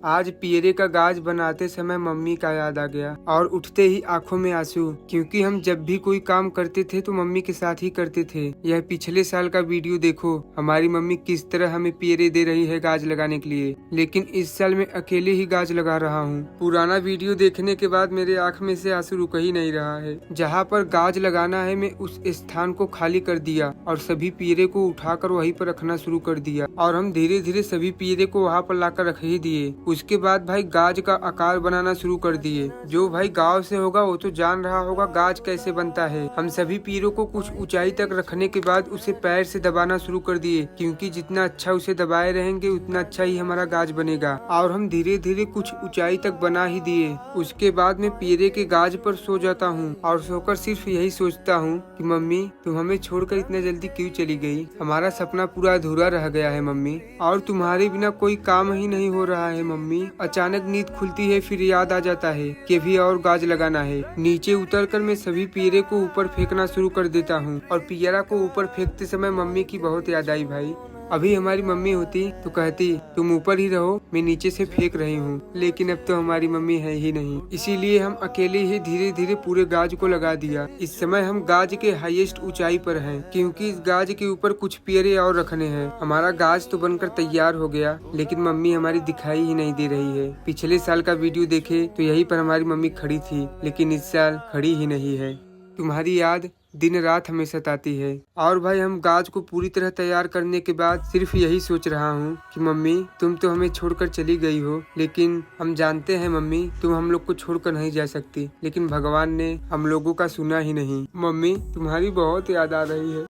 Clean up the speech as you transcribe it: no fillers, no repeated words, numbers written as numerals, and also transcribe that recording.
आज पियरे का गाज बनाते समय मम्मी का याद आ गया और उठते ही आंखों में आंसू, क्योंकि हम जब भी कोई काम करते थे तो मम्मी के साथ ही करते थे। यह पिछले साल का वीडियो देखो, हमारी मम्मी किस तरह हमें पियरे दे रही है गाज लगाने के लिए, लेकिन इस साल मैं अकेले ही गाज लगा रहा हूँ। पुराना वीडियो देखने के बाद मेरे आँख में से आंसू रुक ही नहीं रहा है। जहाँ पर गाज लगाना है मैं उस स्थान को खाली कर दिया और सभी पियरे को उठाकर वहीं पर रखना शुरू कर दिया और हम धीरे धीरे सभी पियरे को वहाँ पर लाकर रख ही दिए। उसके बाद भाई गाज का आकार बनाना शुरू कर दिए। जो भाई गांव से होगा वो तो जान रहा होगा गाज कैसे बनता है। हम सभी पियरों को कुछ ऊंचाई तक रखने के बाद उसे पैर से दबाना शुरू कर दिए, क्योंकि जितना अच्छा उसे दबाए रहेंगे उतना अच्छा ही हमारा गाज बनेगा। और हम धीरे धीरे कुछ ऊंचाई तक बना ही दिए। उसके बाद मैं पियरे के गाज पर सो जाता हूँ और सोकर सिर्फ यही सोचता हूँ कि मम्मी तुम हमें छोड़कर इतना जल्दी क्यों चली गई। हमारा सपना पूरा अधूरा रह गया है मम्मी, और तुम्हारे बिना कोई काम ही नहीं हो रहा है मम्मी। अचानक नींद खुलती है, फिर याद आ जाता है कि भी और गाज लगाना है। नीचे उतरकर मैं सभी पियरे को ऊपर फेंकना शुरू कर देता हूँ और पियरा को ऊपर फेंकते समय मम्मी की बहुत याद आई भाई। अभी हमारी मम्मी होती तो कहती तुम ऊपर ही रहो, मैं नीचे से फेंक रही हूँ, लेकिन अब तो हमारी मम्मी है ही नहीं। इसीलिए हम अकेले ही धीरे धीरे पूरे गाज को लगा दिया। इस समय हम गाज के हाईएस्ट ऊंचाई पर हैं, क्योंकि इस गाज के ऊपर कुछ पियरे और रखने हैं। हमारा गाज तो बनकर तैयार हो गया, लेकिन मम्मी हमारी दिखाई ही नहीं दे रही है। पिछले साल का वीडियो देखे तो यहीं पर हमारी मम्मी खड़ी थी, लेकिन इस साल खड़ी ही नहीं है। तुम्हारी याद दिन रात हमें सताती है। और भाई हम गाज को पूरी तरह तैयार करने के बाद सिर्फ यही सोच रहा हूँ कि मम्मी तुम तो हमें छोड़कर चली गई हो, लेकिन हम जानते हैं मम्मी तुम हम लोग को छोड़कर नहीं जा सकती, लेकिन भगवान ने हम लोगों का सुना ही नहीं। मम्मी तुम्हारी बहुत याद आ रही है।